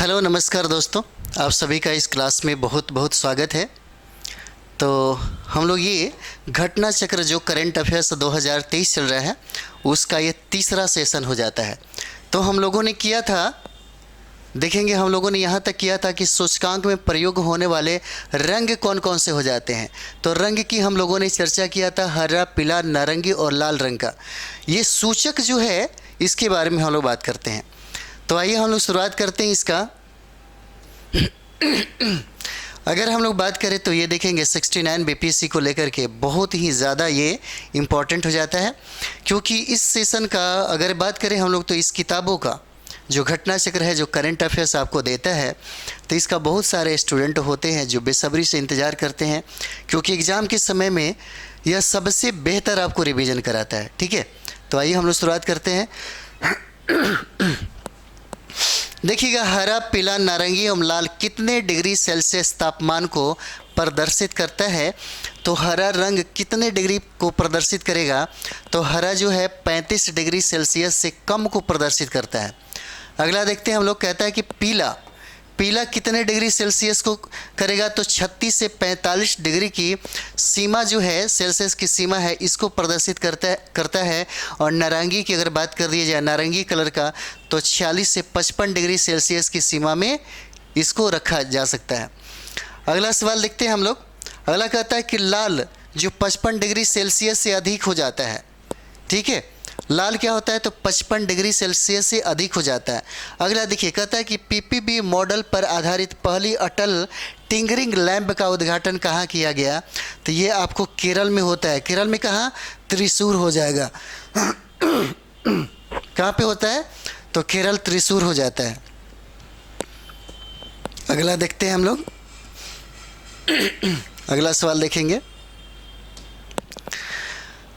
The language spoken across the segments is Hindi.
हेलो नमस्कार दोस्तों, आप सभी का इस क्लास में बहुत बहुत स्वागत है। तो हम लोग ये घटना चक्र जो करंट अफेयर्स 2023 चल रहा है उसका ये तीसरा सेशन हो जाता है। तो हम लोगों ने किया था, देखेंगे हम लोगों ने यहाँ तक किया था कि सूचकांक में प्रयोग होने वाले रंग कौन कौन से हो जाते हैं। तो रंग की हम लोगों ने चर्चा किया था, हरा, पीला, नारंगी और लाल रंग का। ये सूचक जो है इसके बारे में हम लोग बात करते हैं। तो आइए हम लोग शुरुआत करते हैं इसका। अगर हम लोग बात करें तो ये देखेंगे 69 बीपीएससी को लेकर के बहुत ही ज़्यादा ये इम्पॉर्टेंट हो जाता है, क्योंकि इस सेशन का अगर बात करें हम लोग तो इस किताबों का जो घटना चक्र है, जो करंट अफेयर्स आपको देता है, तो इसका बहुत सारे स्टूडेंट होते हैं जो बेसब्री से इंतज़ार करते हैं, क्योंकि एग्ज़ाम के समय में यह सबसे बेहतर आपको रिवीजन कराता है। ठीक है, तो आइए हम लोग शुरुआत करते हैं। देखिएगा, हरा, पीला, नारंगी एवं लाल कितने डिग्री सेल्सियस तापमान को प्रदर्शित करता है। तो हरा रंग कितने डिग्री को प्रदर्शित करेगा? तो हरा जो है 35 डिग्री सेल्सियस से कम को प्रदर्शित करता है। अगला देखते हैं हम लोग, कहता है कि पीला कितने डिग्री सेल्सियस को करेगा? तो 36 से 45 डिग्री की सीमा जो है, सेल्सियस की सीमा है, इसको प्रदर्शित करता है। और नारंगी की अगर बात कर दी जाए, नारंगी कलर का, तो 46 से 55 डिग्री सेल्सियस की सीमा में इसको रखा जा सकता है। अगला सवाल देखते हैं हम लोग। अगला कहता है कि लाल जो 55 डिग्री सेल्सियस से अधिक हो जाता है। ठीक है, लाल क्या होता है? तो 55 डिग्री सेल्सियस से अधिक हो जाता है। अगला देखिए, कहता है कि पीपीबी मॉडल पर आधारित पहली अटल टिंकरिंग लैंप का उद्घाटन कहाँ किया गया? तो ये आपको केरल में होता है। केरल में कहाँ? त्रिशूर हो जाएगा। कहाँ पे होता है? तो केरल त्रिशूर हो जाता है। अगला देखते हैं हम लोग। अगला सवाल देखेंगे।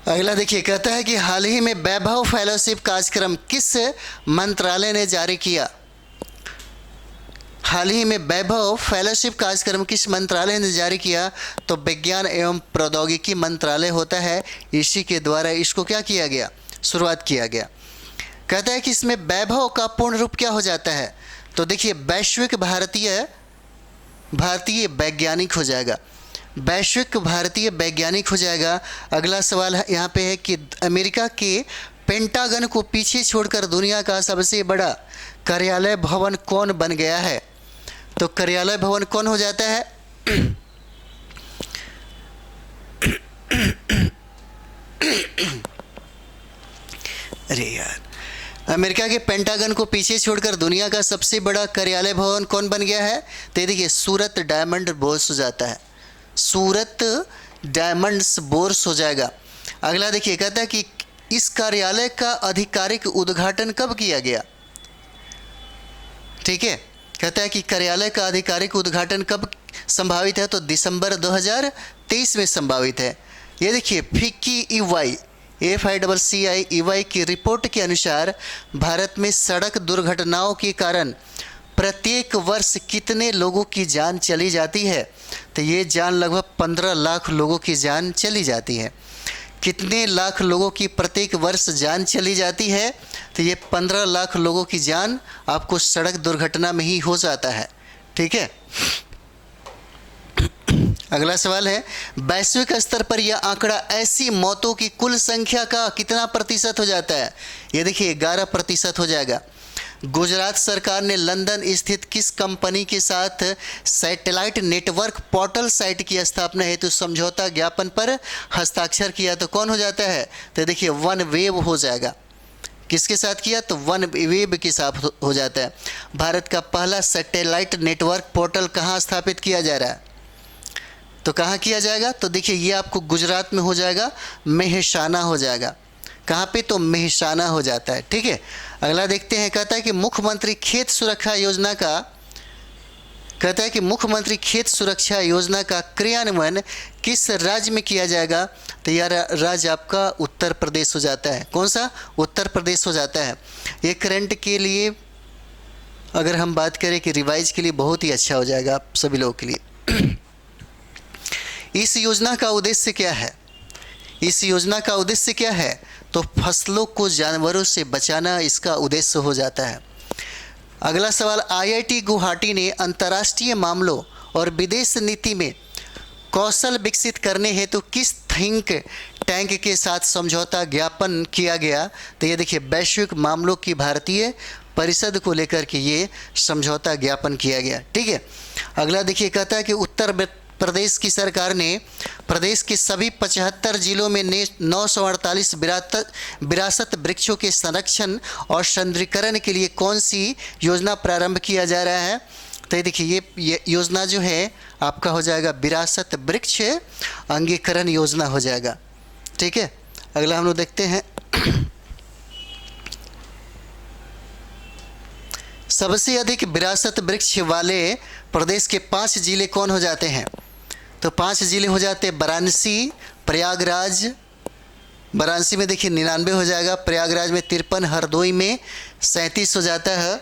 अगला देखिए, कहता है कि हाल ही में वैभव फेलोशिप कार्यक्रम किस मंत्रालय ने जारी किया? हाल ही में वैभव फेलोशिप कार्यक्रम किस मंत्रालय ने जारी किया? तो विज्ञान एवं प्रौद्योगिकी मंत्रालय होता है, इसी के द्वारा इसको क्या किया गया? शुरुआत किया गया। कहता है कि इसमें वैभव का पूर्ण रूप क्या हो जाता है? तो देखिए, वैश्विक भारतीय वैज्ञानिक हो जाएगा। वैश्विक भारतीय वैज्ञानिक हो जाएगा। अगला सवाल यहाँ पे है कि अमेरिका के पेंटागन को पीछे छोड़कर दुनिया का सबसे बड़ा कार्यालय भवन कौन बन गया है? तो कार्यालय भवन कौन हो जाता है? अरे यार, अमेरिका के पेंटागन को पीछे छोड़कर दुनिया का सबसे बड़ा कार्यालय भवन कौन बन गया है? तो देखिए, सूरत डायमंड बोर्स हो जाता है। सूरत डायमंड्स बोर्स हो जाएगा। अगला देखिए, कहता है कि इस कार्यालय का आधिकारिक उद्घाटन कब किया गया? ठीक है, कहता है कि कार्यालय का आधिकारिक उद्घाटन कब संभावित है? तो दिसंबर 2023 में संभावित है। ये देखिए, FICCI की रिपोर्ट के अनुसार भारत में सड़क दुर्घटनाओं के कारण प्रत्येक वर्ष कितने लोगों की जान चली जाती है? तो ये जान लगभग 15 लाख लोगों की जान चली जाती है। कितने लाख लोगों की प्रत्येक वर्ष जान चली जाती है? तो ये 15 लाख लोगों की जान आपको सड़क दुर्घटना में ही हो जाता है। ठीक है, अगला सवाल है, वैश्विक स्तर पर यह आंकड़ा ऐसी मौतों की कुल संख्या का कितना प्रतिशत हो जाता है? ये देखिए, 11% हो जाएगा। गुजरात सरकार ने लंदन स्थित किस कंपनी के साथ सैटेलाइट नेटवर्क पोर्टल साइट की स्थापना हेतु समझौता ज्ञापन पर हस्ताक्षर किया? तो कौन हो जाता है? तो देखिए, वन वेब हो जाएगा। किसके साथ किया? तो वन वेब के साथ हो जाता है। भारत का पहला सैटेलाइट नेटवर्क पोर्टल कहाँ स्थापित किया जा रहा है? तो कहाँ किया जाएगा? तो देखिए, ये आपको गुजरात में हो जाएगा, मेहसाना हो जाएगा। कहाँ पे? तो मेहसाना हो जाता है। ठीक है, अगला देखते हैं। कहता है कि मुख्यमंत्री खेत सुरक्षा योजना का क्रियान्वयन किस राज्य में किया जाएगा? तो यह राज्य आपका उत्तर प्रदेश हो जाता है। कौन सा? उत्तर प्रदेश हो जाता है। ये करंट के लिए अगर हम बात करें कि रिवाइज के लिए बहुत ही अच्छा हो जाएगा आप सभी लोगों के लिए। इस योजना का उद्देश्य क्या है? इस योजना का उद्देश्य क्या है? तो फसलों को जानवरों से बचाना इसका उद्देश्य हो जाता है। अगला सवाल, आईआईटी गुवाहाटी ने अंतर्राष्ट्रीय मामलों और विदेश नीति में कौशल विकसित करने हेतु किस थिंक टैंक के साथ समझौता ज्ञापन किया गया? तो ये देखिए, वैश्विक मामलों की भारतीय परिषद को लेकर के ये समझौता ज्ञापन किया गया। ठीक है। अगला देखिए, कहता है कि उत्तर प्रदेश की सरकार ने प्रदेश के सभी 75 जिलों में 948 विरासत वृक्षों के संरक्षण और संरक्षीकरण के लिए कौन सी योजना प्रारंभ किया जा रहा है? तो ये देखिए, ये योजना जो है आपका हो जाएगा विरासत वृक्ष अंगीकरण योजना हो जाएगा। ठीक है। अगला हम लोग देखते हैं, सबसे अधिक विरासत वृक्ष वाले प्रदेश के 5 जिले कौन हो जाते हैं? तो 5 जिले हो जाते हैं वाराणसी, प्रयागराज, वाराणसी में देखिए 99 हो जाएगा, प्रयागराज में 53, हरदोई में 37 हो जाता है,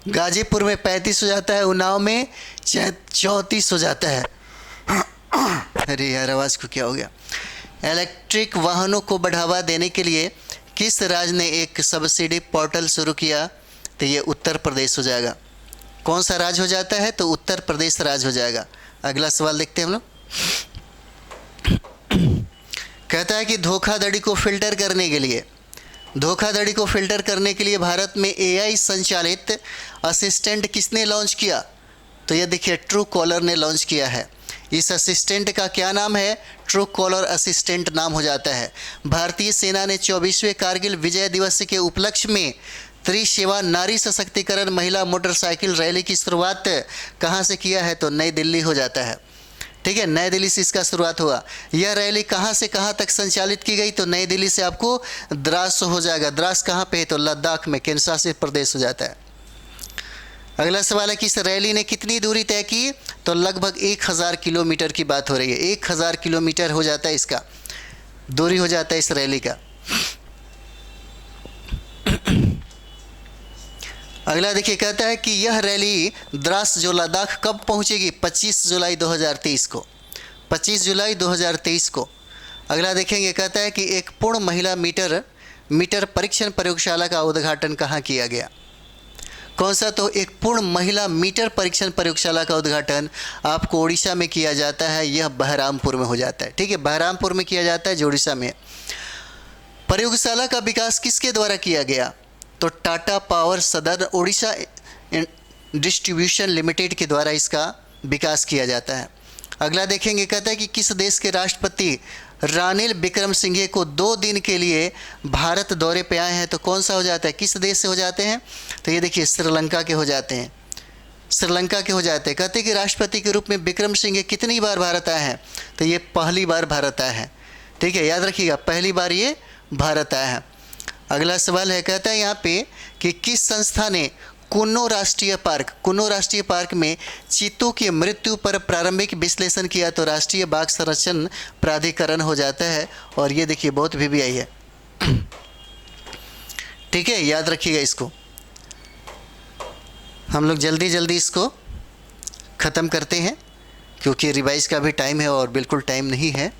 गाजीपुर में 35 हो जाता है, उन्नाव में 34 हो जाता है। अरे यार, आवाज़ को क्या हो गया? इलेक्ट्रिक वाहनों को बढ़ावा देने के लिए किस राज्य ने एक सब्सिडी पोर्टल शुरू किया? तो ये उत्तर प्रदेश हो जाएगा। कौन सा राज्य हो जाता है? तो उत्तर प्रदेश राज्य हो जाएगा। अगला सवाल देखते हैं हम लोग। कहता है कि धोखाधड़ी को फिल्टर करने के लिए भारत में एआई संचालित असिस्टेंट किसने लॉन्च किया? तो ये देखिए, ट्रू कॉलर ने लॉन्च किया है। इस असिस्टेंट का क्या नाम है? ट्रू कॉलर असिस्टेंट नाम हो जाता है। भारतीय सेना ने 24वें कारगिल विजय दिवस के उपलक्ष्य में त्रिसेवा नारी सशक्तिकरण महिला मोटरसाइकिल रैली की शुरुआत कहाँ से किया है? तो नई दिल्ली हो जाता है। ठीक है, नई दिल्ली से इसका शुरुआत हुआ। यह रैली कहाँ से कहाँ तक संचालित की गई? तो नई दिल्ली से आपको द्रास हो जाएगा। द्रास कहाँ पे है? तो लद्दाख में, केंद्र शासित प्रदेश हो जाता है। अगला सवाल है कि इस रैली ने कितनी दूरी तय की? तो लगभग 1000 किलोमीटर की बात हो रही है। 1000 किलोमीटर हो जाता है, इसका दूरी हो जाता है इस रैली का। अगला देखिए, कहता है कि यह रैली द्रास जो लद्दाख कब पहुंचेगी? 25 जुलाई 2023 को। 25 जुलाई 2023 को। अगला देखेंगे, कहता है कि एक पूर्ण महिला मीटर परीक्षण प्रयोगशाला का उद्घाटन कहाँ किया गया? कौन सा? तो एक पूर्ण महिला मीटर परीक्षण प्रयोगशाला का उद्घाटन आपको उड़ीसा में किया जाता है। यह बहरामपुर में हो जाता है। ठीक है, बहरामपुर में किया जाता है, जो उड़ीसा में। प्रयोगशाला का विकास किसके द्वारा किया गया? तो Tata power southern Odisha distribution limited के द्वारा इसका विकास किया जाता है। अगला देखेंगे, कहता है कि किस देश के राष्ट्रपति रानिल विक्रमसिंघे को 2 दिन के लिए भारत दौरे पे आए हैं? तो कौन सा हो जाता है? किस देश से हो जाते हैं? तो ये देखिए, श्रीलंका के हो जाते हैं। श्रीलंका के हो जाते हैं। कहते हैं कि राष्ट्रपति के रूप में विक्रमसिंघे कितनी बार भारत आए हैं? तो ये पहली बार भारत आए हैं। ठीक है, याद रखिएगा, पहली बार ये भारत आए हैं। अगला सवाल है, कहता है यहाँ पे कि किस संस्था ने कुन्नो राष्ट्रीय पार्क में चीतों की मृत्यु पर प्रारंभिक विश्लेषण किया? तो राष्ट्रीय बाघ संरक्षण प्राधिकरण हो जाता है। और ये देखिए, बहुत VVI है। ठीक है, याद रखिएगा इसको। हम लोग जल्दी इसको ख़त्म करते हैं, क्योंकि रिवाइज का भी टाइम है और बिल्कुल टाइम नहीं है।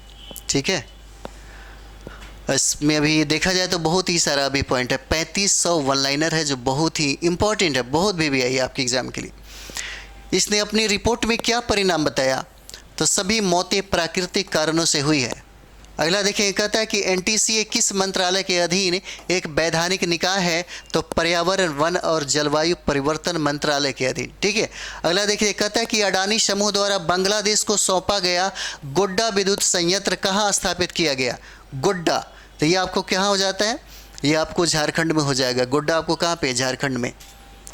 ठीक है, इसमें अभी देखा जाए तो बहुत ही सारा अभी पॉइंट है। 3500 वन लाइनर है, जो बहुत ही इंपॉर्टेंट है, बहुत VVI है आपके एग्ज़ाम के लिए। इसने अपनी रिपोर्ट में क्या परिणाम बताया? तो सभी मौतें प्राकृतिक कारणों से हुई है। अगला देखें, कहता है कि NTCA किस मंत्रालय के अधीन एक वैधानिक निकाय है? तो पर्यावरण, वन और जलवायु परिवर्तन मंत्रालय के अधीन। ठीक है। अगला देखिए, कहता है कि अडानी समूह द्वारा बांग्लादेश को सौंपा गया गोड्डा विद्युत संयंत्र कहाँ स्थापित किया गया? गोड्डा, तो ये आपको कहाँ हो जाता है? ये आपको झारखंड में हो जाएगा। गोड्डा आपको कहाँ पे? झारखंड में।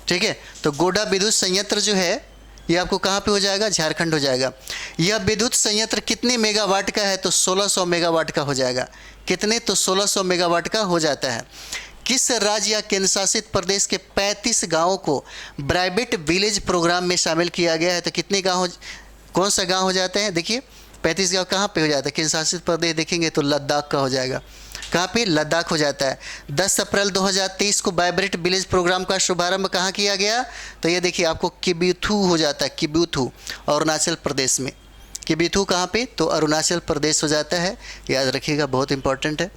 ठीक है, तो गोड्डा विद्युत संयंत्र जो है ये आपको कहाँ पे हो जाएगा? झारखंड हो जाएगा। यह विद्युत संयंत्र कितने मेगावाट का है? तो 1600 मेगावाट का हो जाएगा। कितने? तो 1600 मेगावाट का हो जाता है। किस राज्य या केंद्र शासित प्रदेश के 35 गाँवों को प्राइवेट विलेज प्रोग्राम में शामिल किया गया है? तो कितने गाँव, कौन सा गाँव हो जाते हैं? देखिए, 35 गाँव कहाँ पे हो जाता है? केंद्र शासित प्रदेश देखेंगे तो लद्दाख का हो जाएगा। कहाँ पे? लद्दाख हो जाता है। 10 अप्रैल 2023 को वाइब्रेंट विलेज प्रोग्राम का शुभारंभ कहाँ किया गया? तो ये देखिए, आपको किबीथू हो जाता है। किबीथू, अरुणाचल प्रदेश में। किबीथू कहाँ पे? तो अरुणाचल प्रदेश हो जाता है। याद रखिएगा, बहुत इंपॉर्टेंट है।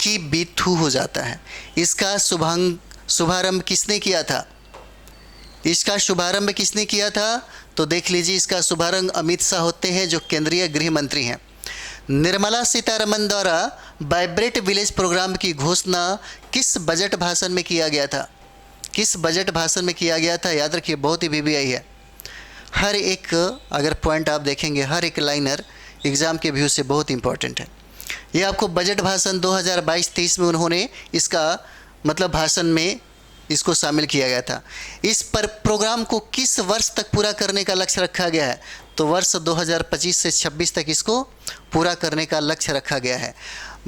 की बीथू हो जाता है। इसका शुभारंभ किसने किया था? इसका शुभारंभ किसने किया था? तो देख लीजिए, इसका शुभारंभ अमित शाह होते हैं, जो केंद्रीय गृह मंत्री हैं। निर्मला सीतारमण द्वारा वाइब्रेट विलेज प्रोग्राम की घोषणा किस बजट भाषण में किया गया था? किस बजट भाषण में किया गया था? याद रखिए, बहुत ही वीवीआई है। हर एक अगर पॉइंट आप देखेंगे, हर एक लाइनर एग्ज़ाम के व्यू से बहुत इंपॉर्टेंट है। ये आपको बजट भाषण 2022-23 में उन्होंने इसका मतलब भाषण में इसको शामिल किया गया था। इस पर प्रोग्राम को किस वर्ष तक पूरा करने का लक्ष्य रखा गया है? तो वर्ष 2025 से 26 तक इसको पूरा करने का लक्ष्य रखा गया है।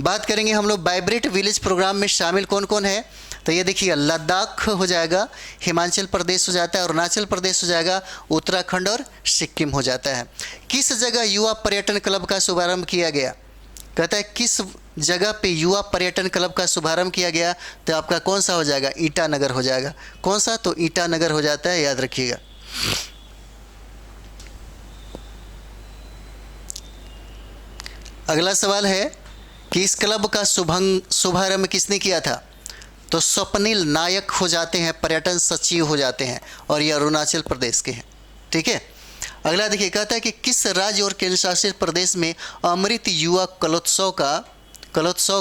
बात करेंगे हम लोग वाइब्रेट विलेज प्रोग्राम में शामिल कौन कौन है। तो ये देखिए, लद्दाख हो जाएगा, हिमाचल प्रदेश हो जाता है, अरुणाचल प्रदेश हो जाएगा, उत्तराखंड और सिक्किम हो जाता है। किस जगह युवा पर्यटन क्लब का शुभारंभ किया गया? कहता है किस जगह पे युवा पर्यटन क्लब का शुभारंभ किया गया? तो आपका कौन सा हो जाएगा? ईटानगर हो जाएगा। कौन सा? तो ईटानगर हो जाता है, याद रखिएगा। अगला सवाल है कि इस क्लब का शुभारंभ किसने किया था? तो स्वप्निल नायक हो जाते हैं, पर्यटन सचिव हो जाते हैं, और ये अरुणाचल प्रदेश के हैं। ठीक है। अगला देखिए, कहता है कि किस राज्य और केंद्र शासित प्रदेश में अमृत युवा कलोत्सव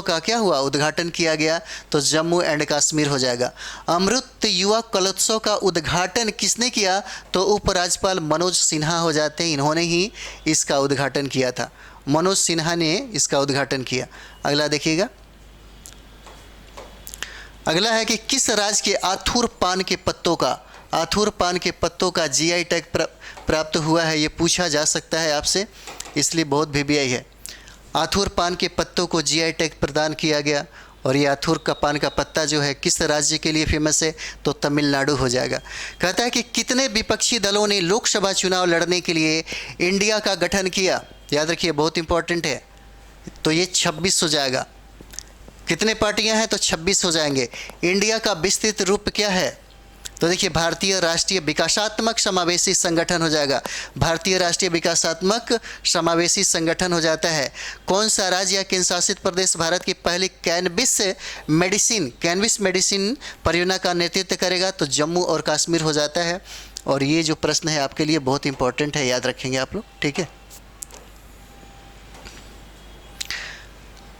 का क्या हुआ? उद्घाटन किया गया। तो जम्मू एंड कश्मीर हो जाएगा। अमृत युवा कलोत्सव का उद्घाटन किसने किया? तो उपराज्यपाल मनोज सिन्हा हो जाते हैं, इन्होंने ही इसका उद्घाटन किया था। मनोज सिन्हा ने इसका उद्घाटन किया। अगला देखिएगा, अगला है कि किस राज्य के आथुर पान के पत्तों का जीआई टैग प्राप्त हुआ है? ये पूछा जा सकता है आपसे, इसलिए बहुत वीवीआई है। आथुर पान के पत्तों को जीआई टैग प्रदान किया गया, और ये आथुर का पान का पत्ता जो है किस राज्य के लिए फेमस है? तो तमिलनाडु हो जाएगा। कहता है कि कितने विपक्षी दलों ने लोकसभा चुनाव लड़ने के लिए इंडिया का गठन किया? याद रखिए, बहुत इंपॉर्टेंट है। तो ये 26 हो जाएगा। कितने पार्टियां हैं? तो 26 हो जाएंगे। इंडिया का विस्तृत रूप क्या है? तो देखिए, भारतीय राष्ट्रीय विकासात्मक समावेशी संगठन हो जाएगा। भारतीय राष्ट्रीय विकासात्मक समावेशी संगठन हो जाता है। कौन सा राज्य या केंद्र शासित प्रदेश भारत की पहली कैनबिस मेडिसिन परियोजना का नेतृत्व करेगा? तो जम्मू और कश्मीर हो जाता है। और ये जो प्रश्न है आपके लिए बहुत इंपॉर्टेंट है, याद रखेंगे आप लोग। ठीक है।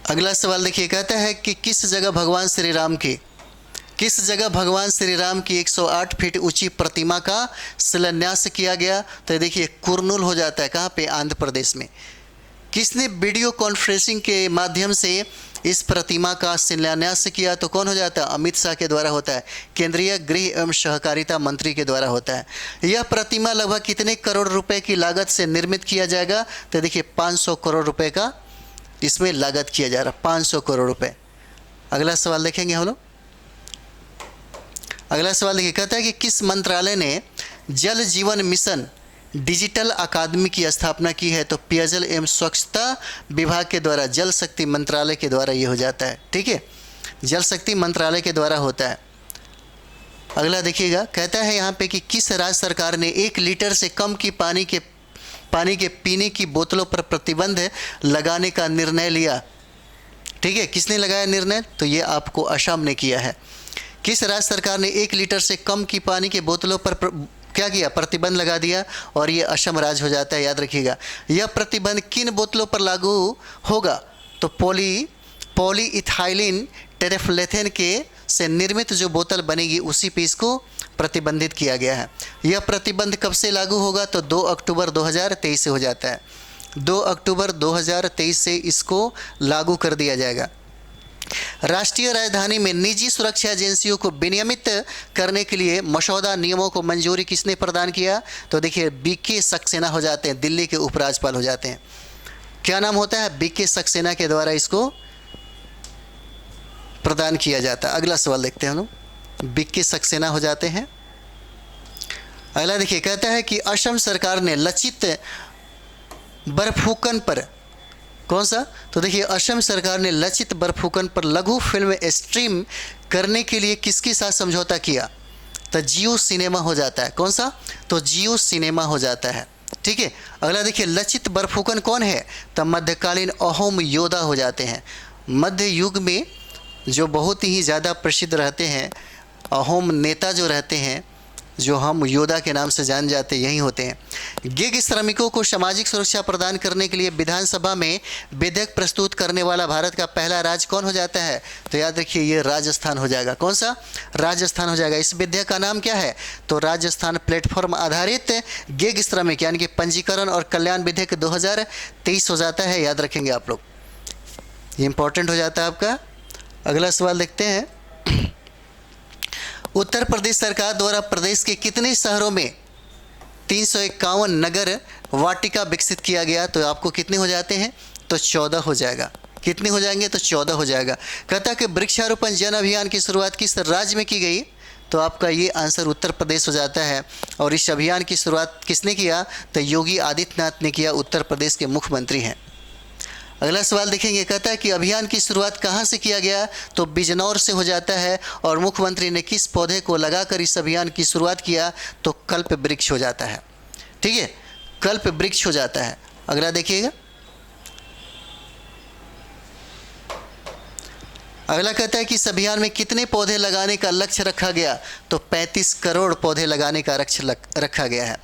अगला सवाल देखिए, कहता है कि किस जगह भगवान श्री राम की 108 फीट ऊंची प्रतिमा का शिलान्यास किया गया? तो देखिए, कुरनूल हो जाता है। कहाँ पे? आंध्र प्रदेश में। किसने वीडियो कॉन्फ्रेंसिंग के माध्यम से इस प्रतिमा का शिलान्यास किया? तो कौन हो जाता है? अमित शाह के द्वारा होता है, केंद्रीय गृह एवं सहकारिता मंत्री के द्वारा होता है। यह प्रतिमा लगभग कितने करोड़ रुपए की लागत से निर्मित किया जाएगा? तो देखिए, 500 करोड़ रुपए का इसमें लागत किया जा रहा, 500 करोड़ रुपए। अगला सवाल देखेंगे हम लोग। अगला सवाल देखिए, कहता है कि किस मंत्रालय ने जल जीवन मिशन डिजिटल अकादमी की स्थापना की है? तो पेयजल एवं स्वच्छता विभाग के द्वारा, जल शक्ति मंत्रालय के द्वारा ये हो जाता है। ठीक है, जल शक्ति मंत्रालय के द्वारा होता है। अगला देखिएगा, कहता है यहाँ पे कि किस राज्य सरकार ने 1 लीटर से कम की पानी के पीने की बोतलों पर प्रतिबंध लगाने का निर्णय लिया? ठीक है, किसने लगाया निर्णय? तो ये आपको असम ने किया है। किस राज्य सरकार ने 1 लीटर से कम की पानी के बोतलों पर क्या किया? प्रतिबंध लगा दिया, और ये असम राज्य हो जाता है, याद रखिएगा। यह प्रतिबंध किन बोतलों पर लागू होगा? तो पॉलीइथाइलिन टेरेफ्लेथेन के से निर्मित जो बोतल बनेगी उसी पे इसको प्रतिबंधित किया गया है। यह प्रतिबंध कब से लागू होगा? तो 2 अक्टूबर 2023 से हो जाता है। 2 अक्टूबर 2023 से इसको लागू कर दिया जाएगा। राष्ट्रीय राजधानी में निजी सुरक्षा एजेंसियों को विनियमित करने के लिए मसौदा नियमों को मंजूरी किसने प्रदान किया? तो देखिए, बीके सक्सेना हो जाते हैं, दिल्ली के उपराज्यपाल हो जाते हैं। क्या नाम होता है? बीके सक्सेना के द्वारा इसको प्रदान किया जाता है। अगला सवाल देखते हैं हम लोग। बीके सक्सेना हो जाते हैं। अगला देखिए, कहता है कि असम सरकार ने लचित बर्फुकन पर, कौन सा? तो देखिए, असम सरकार ने लचित बर्फुकन पर लघु फिल्म स्ट्रीम करने के लिए किसके साथ समझौता किया? तो जियो सिनेमा हो जाता है। कौन सा? तो जियो सिनेमा हो जाता है। ठीक है। अगला देखिए, लचित बर्फुकन कौन है? तो मध्यकालीन अहोम योद्धा हो जाते हैं। मध्य युग में जो बहुत ही ज़्यादा प्रसिद्ध रहते हैं, अहोम नेता जो रहते हैं, जो हम योद्धा के नाम से जान जाते यही होते हैं। गिग श्रमिकों को सामाजिक सुरक्षा प्रदान करने के लिए विधानसभा में विधेयक प्रस्तुत करने वाला भारत का पहला राज्य कौन हो जाता है? तो याद रखिए ये राजस्थान हो जाएगा। कौन सा? राजस्थान हो जाएगा। इस विधेयक का नाम क्या है? तो राजस्थान प्लेटफॉर्म आधारित गिग श्रमिक यानी कि पंजीकरण और कल्याण विधेयक 2023 हो जाता है। याद रखेंगे आप लोग, ये इंपॉर्टेंट हो जाता है आपका। अगला सवाल देखते हैं। उत्तर प्रदेश सरकार द्वारा प्रदेश के कितने शहरों में 351 नगर वाटिका विकसित किया गया? तो आपको कितने हो जाते हैं? तो 14 हो जाएगा। कितने हो जाएंगे? तो 14 हो जाएगा। कहता कि वृक्षारोपण जन अभियान की शुरुआत किस राज्य में की गई? तो आपका ये आंसर उत्तर प्रदेश हो जाता है। और इस अभियान की शुरुआत किसने किया? तो योगी आदित्यनाथ ने किया, उत्तर प्रदेश के मुख्यमंत्री हैं। अगला सवाल देखेंगे। कहता है कि अभियान की शुरुआत कहाँ से किया गया? तो बिजनौर से हो जाता है। और मुख्यमंत्री ने किस पौधे को लगाकर इस अभियान की शुरुआत किया? तो कल्प वृक्ष हो जाता है। ठीक है, कल्प वृक्ष हो जाता है। अगला देखिएगा। अगला कहता है कि इस अभियान में कितने पौधे लगाने का लक्ष्य रखा गया? तो 35 करोड़ पौधे लगाने का लक्ष्य रखा गया है।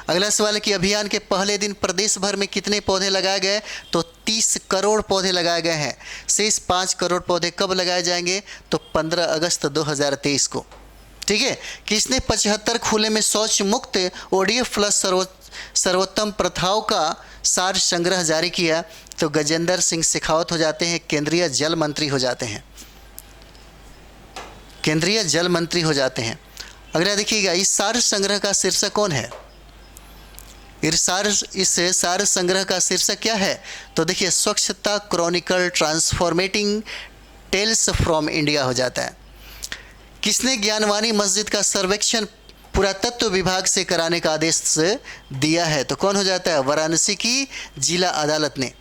अगला सवाल है कि अभियान के पहले दिन प्रदेश भर में कितने पौधे लगाए गए? तो 30 करोड़ पौधे लगाए गए हैं। शेष 5 करोड़ पौधे कब लगाए जाएंगे? तो 15 अगस्त 2023 को। ठीक है। किसने 75 खुले में शौच मुक्त ODF प्लस सर्वोत्तम प्रथाओं का सार संग्रह जारी किया? तो गजेंद्र सिंह शेखावत हो जाते हैं, केंद्रीय जल मंत्री हो जाते हैं। केंद्रीय जल मंत्री हो जाते हैं। अगला देखिएगा, इस सार संग्रह का शीर्षक कौन है? इस सार संग्रह का शीर्षक क्या है? तो देखिए, स्वच्छता क्रॉनिकल ट्रांसफॉर्मेटिंग टेल्स फ्रॉम इंडिया हो जाता है। किसने ज्ञानवानी मस्जिद का सर्वेक्षण पुरातत्व विभाग से कराने का आदेश दिया है? तो कौन हो जाता है? वाराणसी की जिला अदालत ने।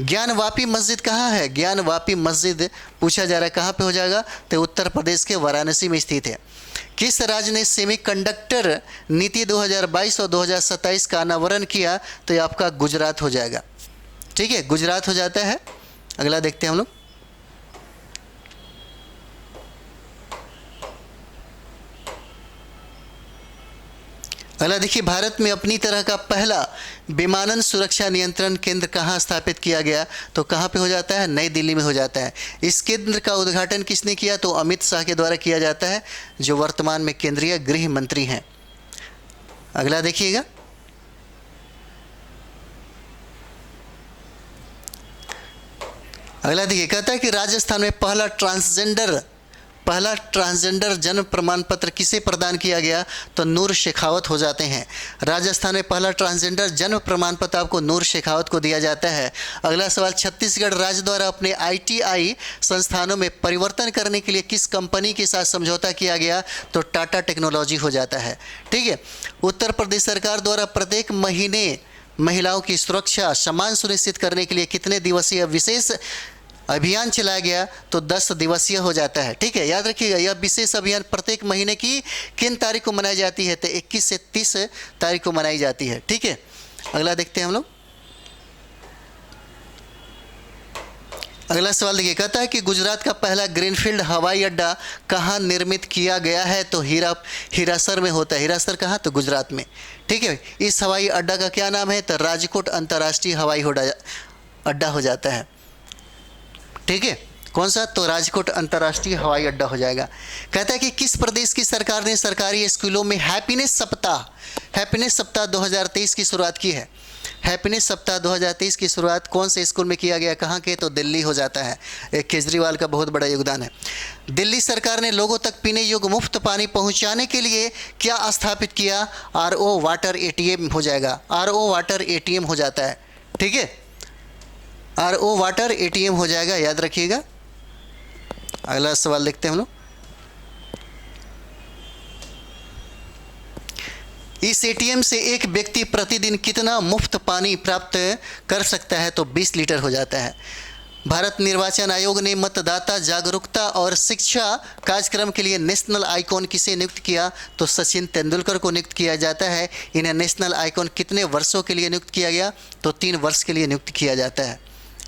ज्ञानवापी मस्जिद कहाँ है? ज्ञानवापी मस्जिद पूछा जा रहा है, कहाँ पे हो जाएगा? तो उत्तर प्रदेश के वाराणसी में स्थित है। किस राज्य ने सेमीकंडक्टर नीति 2022 और 2027 का अनावरण किया? तो ये आपका गुजरात हो जाएगा। ठीक है, गुजरात हो जाता है। अगला देखते हैं हम लोग। अगला देखिए, भारत में अपनी तरह का पहला विमानन सुरक्षा नियंत्रण केंद्र कहाँ स्थापित किया गया? तो कहाँ पे हो जाता है? नई दिल्ली में हो जाता है। इस केंद्र का उद्घाटन किसने किया? तो अमित शाह के द्वारा किया जाता है, जो वर्तमान में केंद्रीय गृह मंत्री हैं। अगला देखिएगा। अगला देखिए, कहता है कि राजस्थान में पहला ट्रांसजेंडर जन्म प्रमाण पत्र किसे प्रदान किया गया? तो नूर शेखावत हो जाते हैं। राजस्थान में पहला ट्रांसजेंडर जन्म प्रमाण पत्र आपको नूर शेखावत को दिया जाता है। अगला सवाल, छत्तीसगढ़ राज्य द्वारा अपने ITI संस्थानों में परिवर्तन करने के लिए किस कंपनी के साथ समझौता किया गया? तो टाटा टेक्नोलॉजी हो जाता है। ठीक है। उत्तर प्रदेश सरकार द्वारा प्रत्येक महीने महिलाओं की सुरक्षा सम्मान सुनिश्चित करने के लिए कितने दिवसीय विशेष अभियान चलाया गया? तो 10 दिवसीय हो जाता है। ठीक है, याद रखिएगा, यह विशेष अभियान प्रत्येक महीने की किन तारीख को मनाई जाती है? तो 21 से 30 तारीख को मनाई जाती है। ठीक है। अगला देखते हैं हम लोग। अगला सवाल देखिए, कहता है कि गुजरात का पहला ग्रीनफील्ड हवाई अड्डा कहाँ निर्मित किया गया है? तो हिरासर में होता है। हिरासर कहाँ? तो गुजरात में। ठीक है। इस हवाई अड्डा का क्या नाम है? तो राजकोट अंतर्राष्ट्रीय हवाई अड्डा हो जाता है। ठीक है, कौन सा? तो राजकोट अंतर्राष्ट्रीय हवाई अड्डा हो जाएगा। कहता है कि किस प्रदेश की सरकार ने सरकारी स्कूलों में हैप्पीनेस सप्ताह 2023 की शुरुआत की है? हैप्पीनेस सप्ताह 2023 की शुरुआत कौन से स्कूल में किया गया? कहाँ के? तो दिल्ली हो जाता है। एक केजरीवाल का बहुत बड़ा योगदान है। दिल्ली सरकार ने लोगों तक पीने योग्य मुफ्त पानी पहुँचाने के लिए क्या स्थापित किया? RO वाटर ATM हो जाएगा। RO वाटर ATM हो जाता है। ठीक है, RO वाटर ATM हो जाएगा, याद रखिएगा। अगला सवाल देखते हैं हम लोग। इस ATM से एक व्यक्ति प्रतिदिन कितना मुफ्त पानी प्राप्त कर सकता है? तो 20 लीटर हो जाता है। भारत निर्वाचन आयोग ने मतदाता जागरूकता और शिक्षा कार्यक्रम के लिए नेशनल आइकॉन किसे नियुक्त किया? तो सचिन तेंदुलकर को नियुक्त किया जाता है। इन्हें नेशनल आइकॉन कितने वर्षों के लिए नियुक्त किया गया? तो 3 वर्ष के लिए नियुक्त किया जाता है,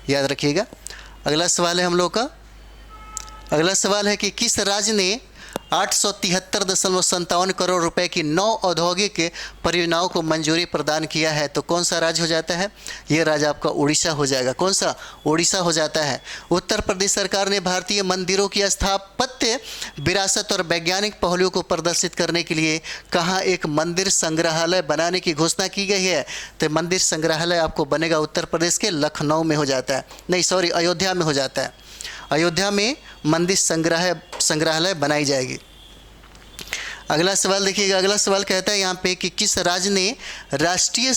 याद रखिएगा। अगला सवाल है हम लोग का, अगला सवाल है कि किस राज्य ने 873.57 करोड़ रुपए की 9 औद्योगिक परियोजनाओं को मंजूरी प्रदान किया है? तो कौन सा राज्य हो जाता है? ये राज्य आपका उड़ीसा हो जाएगा। कौन सा? उड़ीसा हो जाता है। उत्तर प्रदेश सरकार ने भारतीय मंदिरों की स्थापत्य विरासत और वैज्ञानिक पहलुओं को प्रदर्शित करने के लिए कहाँ एक मंदिर संग्रहालय बनाने की घोषणा की गई है? तो मंदिर संग्रहालय आपको बनेगा उत्तर प्रदेश के लखनऊ में हो जाता है, नहीं सॉरी, अयोध्या में हो जाता है। अयोध्या में मंदिर संग्रहालय बनाई जाएगी। अगला सवाल देखिएगा। अगला सवाल कहता है यहाँ पे कि किस राज्य ने राष्ट्रीय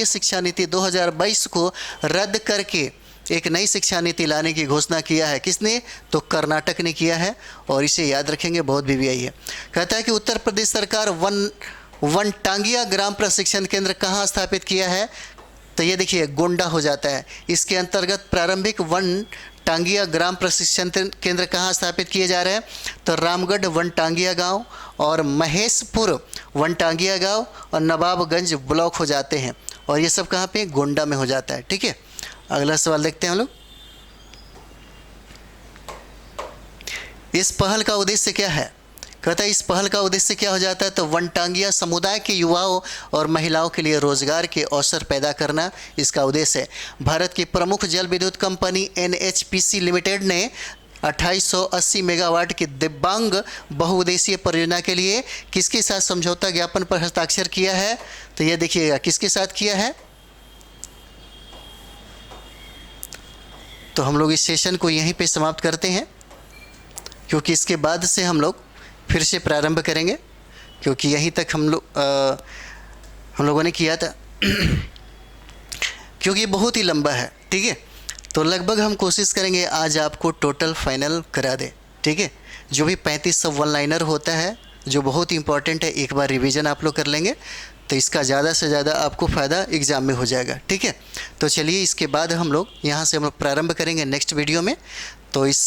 शिक्षा नीति 2022 को रद्द करके एक नई शिक्षा नीति लाने की घोषणा किया है? किसने? तो कर्नाटक ने किया है, और इसे याद रखेंगे, बहुत BBI है। कहता है कि उत्तर प्रदेश सरकार वनटांगिया ग्राम प्रशिक्षण केंद्र कहाँ स्थापित किया है? तो ये देखिए गोंडा हो जाता है। इसके अंतर्गत प्रारंभिक वनटांगिया ग्राम प्रशिक्षण केंद्र कहाँ स्थापित किए जा रहे हैं? तो रामगढ़ वनटांगिया गांव और महेशपुर वनटांगिया गांव और नवाबगंज ब्लॉक हो जाते हैं, और ये सब कहाँ पे? गोंडा में हो जाता है। ठीक है, अगला सवाल देखते हैं हम लोग। इस पहल का उद्देश्य क्या है? कहता है इस पहल का उद्देश्य क्या हो जाता है? तो वनटांगिया समुदाय के युवाओं और महिलाओं के लिए रोजगार के अवसर पैदा करना इसका उद्देश्य है। भारत की प्रमुख जल विद्युत कंपनी NHPC लिमिटेड ने 2880 मेगावाट की दिव्यांग बहुउद्देशीय परियोजना के लिए किसके साथ समझौता ज्ञापन पर हस्ताक्षर किया है? तो ये देखिएगा किसके साथ किया है। तो हम लोग इस सेशन को यहीं पे समाप्त करते हैं, क्योंकि इसके बाद से हम लोग फिर से प्रारंभ करेंगे, क्योंकि यहीं तक हम लोगों ने किया था क्योंकि बहुत ही लंबा है। ठीक है, तो लगभग हम कोशिश करेंगे आज आपको टोटल फाइनल करा दें। ठीक है, जो भी 3500 वन लाइनर होता है जो बहुत ही इंपॉर्टेंट है, एक बार रिवीजन आप लोग कर लेंगे तो इसका ज़्यादा से ज़्यादा आपको फ़ायदा एग्ज़ाम में हो जाएगा। ठीक है, तो चलिए इसके बाद हम लोग यहाँ से हम लोग प्रारंभ करेंगे नेक्स्ट वीडियो में। तो इस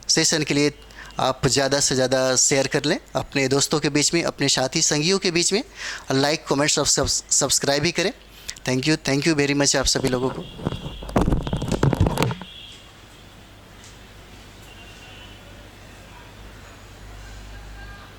सेशन के लिए आप ज़्यादा से ज़्यादा शेयर कर लें अपने दोस्तों के बीच में, अपने साथी संगियों के बीच में, लाइक कमेंट्स और सब्सक्राइब भी करें। थैंक यू वेरी मच आप सभी लोगों को।